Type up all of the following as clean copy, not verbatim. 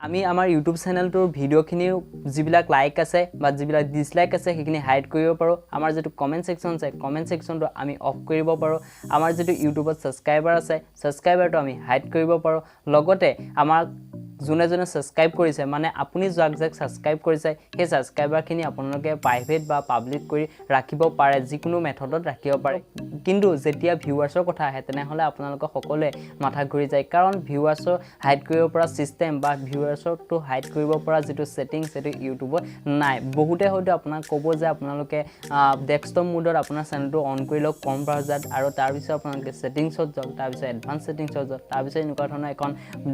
আমি আমাৰ ইউটিউব চেনেলটোৰ ভিডিঅ'খিনি যিবিলাক লাইক আছে বা যিবিলাক ডিসলাইক আছে সেইখিনি হাইড কৰিব পাৰোঁ আমাৰ যেটো কমেন্ট সেকশন আছে কমেন্ট সেকশনটো আমি অফ কৰিব পাৰোঁ আমাৰ যেটো ইউটিউবত সাবস্ক্ৰাইবাৰ আছে সাবস্ক্ৰাইবাৰটো আমি হাইড কৰিব পাৰোঁ লগতে আমাৰ জুনে জুনে সাবস্ক্ৰাইব কৰিছে মানে আপুনি যাক সাবস্ক্ৰাইব কৰিছে সেই সাবস্ক্ৰাইবাৰখিনি আপোনালোকে প্ৰাইভেট বা পাব্লিক কৰি ৰাখিব পাৰে যিকোনো মেথডত ৰাখিব পাৰে কিন্তু যেতিয়া ভিউৱাৰ্ছৰ কথা আহে তেনেহলে আপোনালোকে সকলোৱে মাথা ঘূৰি যায় কাৰণ ভিউৱাৰ্ছৰ হাইড কৰিব পৰা সিস্টেম বা ভিউৱাৰ্ছৰটো হাইড কৰিব পৰা যেটো সেটিংস সেটো ইউটিউবত নাই বহুতে হয়তো আপোনাক ক'ব যে আপোনালোকে ডেস্কটপ মোডত আপোনাৰ চেনেলটো অন কৰি লওক কম ব্ৰাউজাৰত আৰু তাৰ পিছত আপোনালোকে সেটিংছত যাওক তাৰ পিছত এডভান্স সেটিংছত যাওক তাৰ পিছত এনেকুৱা ধৰণৰ এখন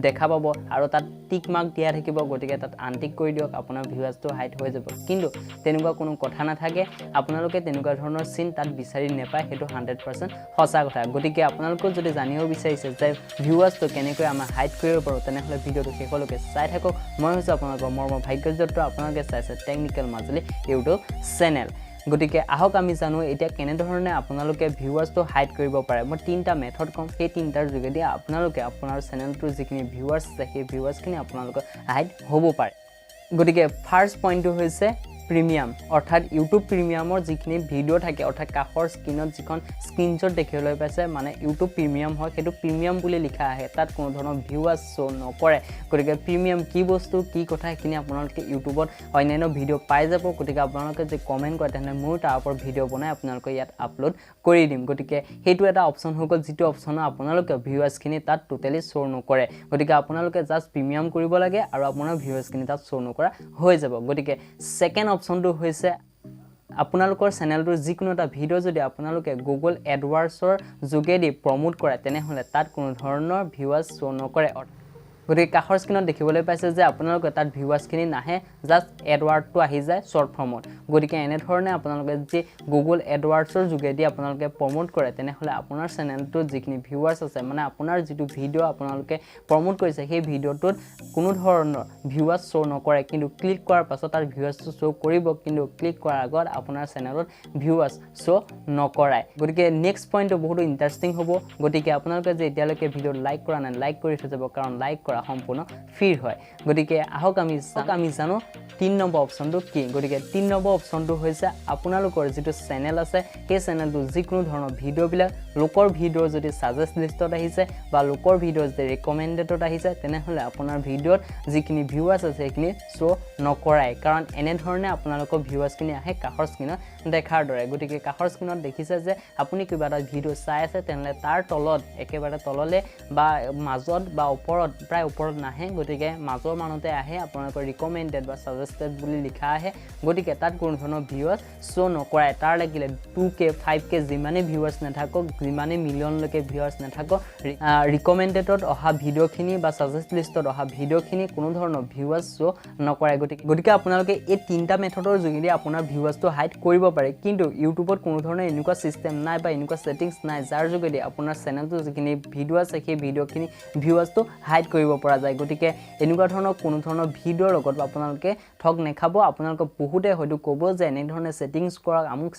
দেখা পাব আৰু তাত টিক মাৰ্ক দিয়া থাকিব গতিকে তাত আনটিক কৰি দিয়ক আপোনাৰ ভিউৱাৰ্ছটো হাইড হৈ যাব কিন্তু তেনেকুৱা কোনো কথা নাথাকে আপোনালোকে তেনেকুৱা ধৰণৰ সিন তাত বিচাৰি নেপায় হেতু 100% সঁচা কথা গতিকে আপোনালোকে যদি জানিব বিচাৰিছে যে ভিউৱাৰ্ছটো কেনেকৈ আমাৰ হাইড কৰিব পাৰোঁ তেনেহলে ভিডিওটো শেষলৈকে চাই থাকক মই হৈছে আপোনালোকৰ মৰমৰ ভাগ্যযত্ৰ আপোনালোকে চাইছে টেকনিক্যাল মাজুলী ইউটিউব চেনেল গতিকে আহক আমি জানো এতিয়া কেনে ধৰণে আপোনালোকে ভিউৱাৰ্ছটো হাইড কৰিব পাৰে মই তিনটা মেথড কম সেই তিনটাৰ যোগেদি আপোনালোকে আপোনাৰ চেনেলটোৰ যিখিনি ভিউৱাৰ্ছ আছে সেই ভিউৱাৰ্ছখিনি আপোনালোকে হাইড হ'ব পাৰে গতিকে ফাৰ্স্ট পইণ্টটো হৈছে প্ৰিমিয়াম অৰ্থাৎ ইউটিউব প্ৰিমিয়ামৰ যিখিনি ভিডিও থাকে অৰ্থাৎ কাখৰ স্ক্ৰিনত যিখন স্ক্ৰিনশ্বট দেখিবলৈ পাইছে মানে ইউটিউব প্ৰিমিয়াম হয় সেইটো প্ৰিমিয়াম বুলি লিখা আহে তাত কোনো ধৰণৰ ভিউৱাৰ্ছ শো নকৰে গতিকে প্ৰিমিয়াম কি বস্তু কি কথা এখিনি আপোনালোকে ইউটিউবত অন্যান্য ভিডিও পাই যাব গতিকে আপোনালোকে যে কমেন্ট কৰে তেনে মোৰ তাৰ ওপৰত ভিডিও বনাই আপোনালোকে ইয়াত আপলোড কৰি দিম গতিকে হেতু এটা অপচন হৈ গল যিটো অপচনৰ আপোনালোকে ভিউৱাৰ্ছখিনি তাত টোটালি শো নকৰে গতিকে আপোনালোকে জাস্ট প্ৰিমিয়াম কৰিব লাগে আৰু আপোনাৰ ভিউৱাৰ্ছখিনি তাত শো নকৰা হৈ যাব গতিকে সেকেন্ড অপচনটো হৈছে আপোনালোকৰ চেনেলটোৰ যিকোনো এটা ভিডিও যদি আপোনালোকে গুগল এডৱাৰ্ডছৰ যোগেদি প্ৰমোট কৰে তেনেহলে তাত কোনো ধৰণৰ ভিউৱাৰ্ছ শো নকৰে গতিকে কাখৰ স্ক্ৰিনত দেখিবলৈ পাইছে যে আপোনালোকে তাত ভিউৱাৰ্ছখিনি নাহে জাস্ট এডৱাৰ্ডটো আহি যায় শৰ্ট ফৰ্মত গতিকে এনে ধৰণে আপোনালোকে যে গুগল এডৱাৰ্ডছৰ যোগেদি আপোনালোকে প্ৰমোট কৰে তেনেহলে আপোনাৰ চেনেলটোত যিখিনি ভিউৱাৰ্ছ আছে মানে আপোনাৰ যেটো ভিডিও আপোনালোকে প্ৰমোট কৰিছে সেই ভিডিওটোত কোনো ধৰণৰ ভিউৱাৰ্ছ শো নকৰে কিন্তু ক্লিক কৰাৰ পাছত তাৰ ভিউৱাৰ্ছটো শো কৰিব কিন্তু ক্লিক কৰাৰ আগত আপোনাৰ চেনেলত ভিউৱাৰ্ছ শো নকৰাই গতিকে নেক্সট পইণ্টটো বহুত ইন্টাৰেষ্টিং হ'ব গতিকে আপোনালোকে যে এতিয়ালৈকে ভিডিও লাইক কৰা নাই লাইক কৰি থৈ যাব কাৰণ লাইক কৰা সম্পূৰ্ণ ফ্ৰী হয় গতিকে আহক আমি জানো 3 নম্বৰ অপচনটো কি গতিকে 3 নম্বৰ অপচনটো হৈছে আপোনালোকৰ যেটো চেনেল আছে সেই চেনেলটো যিকোনো ধৰণৰ ভিডিও বিলাক লোকৰ ভিডিও যদি সাজেষ্ট লিষ্টত আহিছে বা লোকৰ ভিডিও যদি ৰিকমেন্ডেডত আহিছে তেনেহলে আপোনাৰ ভিডিওত যিখিনি ভিউৱাৰ্ছ আছে সেইখিনি শো নকৰাই কাৰণ এনে ধৰণে আপোনালোকৰ ভিউৱাৰ্ছখিনি আহে কাখৰ স্ক্ৰিনত দেখাৰ দৰে গতিকে কাখৰ স্ক্ৰিনত দেখিছে যে আপুনি কিবা এটা ভিডিও চাই আছে তেনেহলে তাৰ তলত একেবাৰে তললে বা মাজত বা ওপৰত প্ৰায় ওপৰত নাহে গতিকে মাজৰ মানতে আহে আপোনালোকৰ ৰিকমেন্ডেড বা সাজেষ্টেড বুলি লিখা আহে গতিকে তাত কোনো ধৰণৰ ভিউৱাৰ্ছ শো নকৰাই তাৰ লাগিলে 2k 5k যিমানে ভিউৱাৰ্ছ নাথাকক যিমানে মিলিয়ন লৈকে ভিউৱাৰ্ছ নাথাকক ৰিকমেন্ডেডত অহা ভিডিওখিনি বা সাজেষ্ট লিষ্টত অহা ভিডিওখিনি কোনো ধৰণৰ ভিউৱাৰ্ছ শো নকৰাই গতিকে আপোনালোকে এই তিনটা মেথডৰ যোগেদি আপোনাৰ ভিউৱাৰ্ছটো হাইড কৰিব পাৰে কিন্তু ইউটিউবত কোনো ধৰণৰ এনেকুৱা সিস্টেম নাই বা এনেকুৱা সেটিংস নাই যাৰ যোগেদি আপোনাৰ চেনেলটো যিখিনি ভিডিও আছে সেই ভিডিওখিনি ভিউৱাৰ্ছটো হাইড কৰিব পৰা যায় গতিকে এনেকুৱা ধৰণৰ কোনো ধৰণৰ ভিডিওৰ লগত আপোনালোকে ঠগ নেখাব আপোনালোকে বহুতে হয়তো ক'ব যে এনে ধৰণৰ সেটিংস কৰক আমুক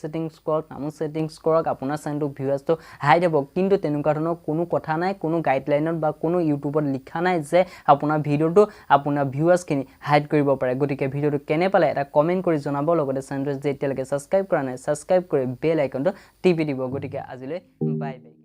সেটিংস কৰক আপোনাৰ চেনেলটো ভিউৱাৰ্ছটো হাইড হ'ব কিন্তু তেনেকুৱা ধৰণৰ কোনো কথা নাই কোনো গাইডলাইনত বা কোনো ইউটিউবত লিখা নাই যে আপোনাৰ ভিডিওটো আপোনাৰ ভিউৱাৰ্ছখিনি হাইড কৰিব পাৰে গতিকে ভিডিওটো কেনে পালে এটা কমেন্ট কৰি জনাব লগতে চেনেলটো যে এতিয়ালৈকে সাবস্ক্ৰাইব কৰা নাই সাবস্ক্ৰাইব কৰি বেল আইকনটো টিপি দিব গতিকে আজিলৈ বাই বাই